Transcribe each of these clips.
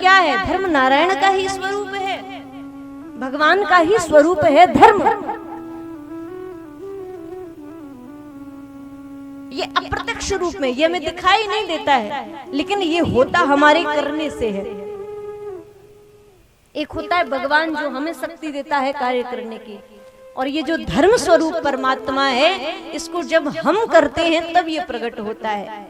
क्या है? धर्म नारायण का ही स्वरूप है, भगवान का ही स्वरूप है धर्म। ये अप्रत्यक्ष रूप में, ये हमें दिखाई नहीं देता है, लेकिन ये होता हमारे करने से है। एक होता है भगवान जो हमें शक्ति देता है कार्य करने की, और ये जो धर्म स्वरूप परमात्मा है, इसको जब हम करते हैं तब ये प्रकट होता है।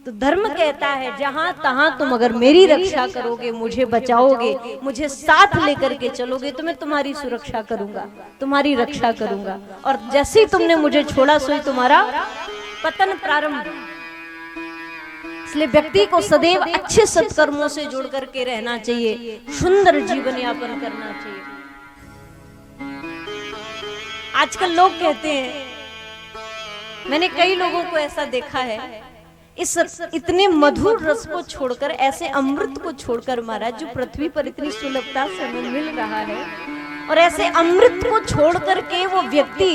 तो धर्म कहता है जहां तहां तुम अगर मेरी रक्षा करोगे, मुझे बचाओगे, मुझे साथ लेकर के चलोगे, तो मैं तुम्हारी सुरक्षा करूंगा, तुम्हारी रक्षा करूंगा। और जैसे ही तुमने मुझे छोड़ा, सोई तुम्हारा पतन प्रारंभ। इसलिए व्यक्ति को सदैव अच्छे सत्कर्मों से जुड़ करके रहना चाहिए, सुंदर जीवन यापन करना चाहिए। आजकल लोग कहते हैं, मैंने कई लोगों को ऐसा देखा है, इस इतने मधुर रस को छोड़कर, ऐसे अमृत को छोड़कर महाराज, जो पृथ्वी पर इतनी सुलभता से हमें मिल रहा है, और ऐसे अमृत को छोड़ करके वो व्यक्ति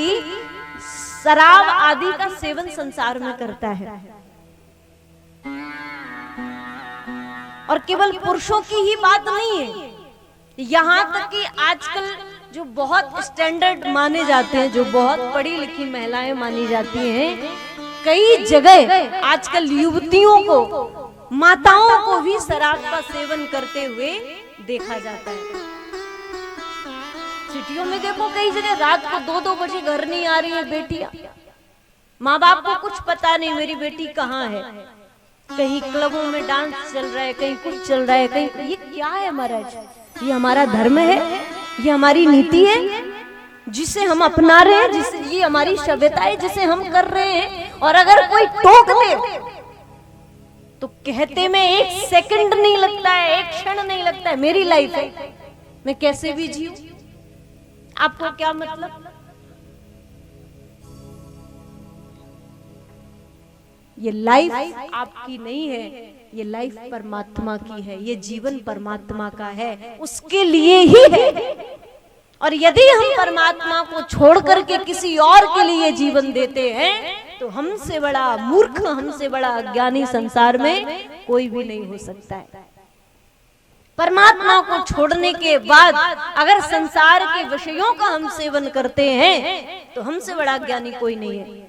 शराब आदि का सेवन संसार में करता है। और केवल पुरुषों की ही बात नहीं है, यहाँ तक कि आजकल जो बहुत स्टैंडर्ड माने जाते हैं, जो बहुत पढ़ी लिखी महिलाएं मानी जाती हैं, कई जगह आजकल युवतियों को, माताओं को भी शराब का सेवन करते हुए देखा जाता है। सिटियों में देखो, कई जगह रात को 2-2 बजे घर नहीं आ रही है बेटियां, माँ बाप को कुछ पता नहीं मेरी बेटी कहाँ है, कहीं क्लबों में डांस चल रहा है, कहीं कुछ चल रहा है, कहीं। ये क्या है महाराज? ये हमारा धर्म है? ये हमारी नीति है जिसे हम अपना रहे हैं, जिसे ये हमारी सभ्यता है जिसे हम कर रहे हैं? और अगर कोई टोक दे तो कहते में 1 सेकंड नहीं लगता है, 1 क्षण नहीं लगता है, मेरी लाइफ है, मैं कैसे भी जीऊं, आपको क्या मतलब? ये लाइफ आपकी नहीं है, ये लाइफ परमात्मा की है, ये जीवन परमात्मा का है, उसके लिए ही है। और यदि हम परमात्मा को छोड़ करके किसी और के लिए जीवन देते हैं, तो हमसे बड़ा मूर्ख, हमसे बड़ा अज्ञानी संसार में कोई भी नहीं हो सकता है। परमात्मा को छोड़ने के बाद अगर संसार के विषयों का हम सेवन करते हैं, तो हमसे बड़ा ज्ञानी कोई नहीं है।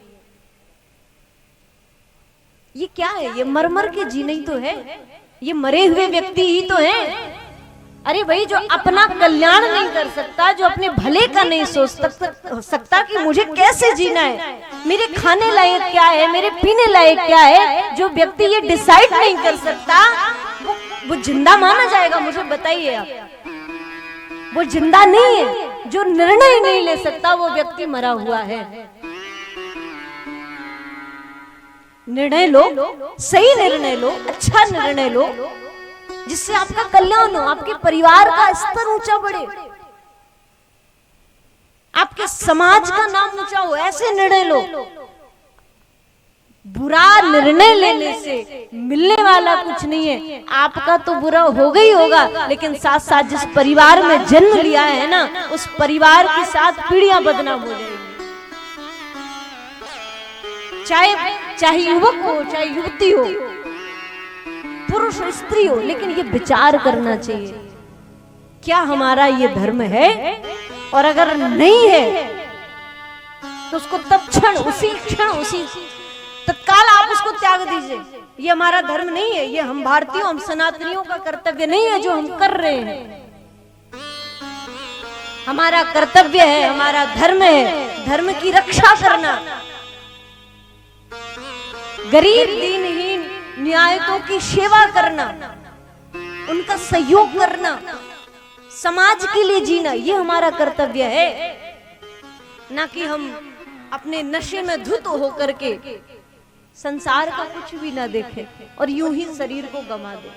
ये क्या है? ये मर मर के जीना ही तो है, ये मरे हुए व्यक्ति ही तो है। अरे भाई, जो अपना कल्याण नहीं कर सकता, जो अपने भले का नहीं सोच सकता कि मुझे कैसे जीना है, मेरे खाने लायक क्या है, मेरे पीने लायक क्या है, जो व्यक्ति ये डिसाइड नहीं कर सकता, वो जिंदा माना जाएगा? मुझे बताइए आप। वो जिंदा नहीं है। जो निर्णय नहीं ले सकता, वो व्यक्ति मरा हुआ है। निर्णय लो, सही निर्णय लो, अच्छा निर्णय लो, जिससे आपका कल्याण हो, आपके परिवार का स्तर ऊंचा बढ़े, आपके समाज का नाम ऊंचा हो, ऐसे निर्णय लो। बुरा निर्णय लेने से मिलने वाला कुछ नहीं है। आपका तो बुरा होगा ही होगा, लेकिन साथ साथ जिस परिवार में जन्म लिया है ना, उस परिवार के साथ पीढ़ियां बदनाम हो जाएगी। चाहे युवक हो, चाहे युवती हो, पुरुष स्त्री हो, लेकिन ये विचार करना चाहिए, क्या हमारा ये धर्म है? और अगर नहीं है तो उसको उसी क्षण तत्काल आप उसको त्याग दीजिए। ये हमारा धर्म नहीं है, ये हम भारतीयों, हम सनातनियों का कर्तव्य नहीं है जो हम कर रहे हैं। हमारा कर्तव्य है, हमारा धर्म है, धर्म की रक्षा करना, गरीब दीनहीन न्यायिकों की सेवा करना, उनका सहयोग करना, समाज के लिए जीना, ये हमारा कर्तव्य है। ना कि हम अपने नशे में धुत होकर के संसार का कुछ भी ना देखें और यूं ही शरीर को गंवा दें।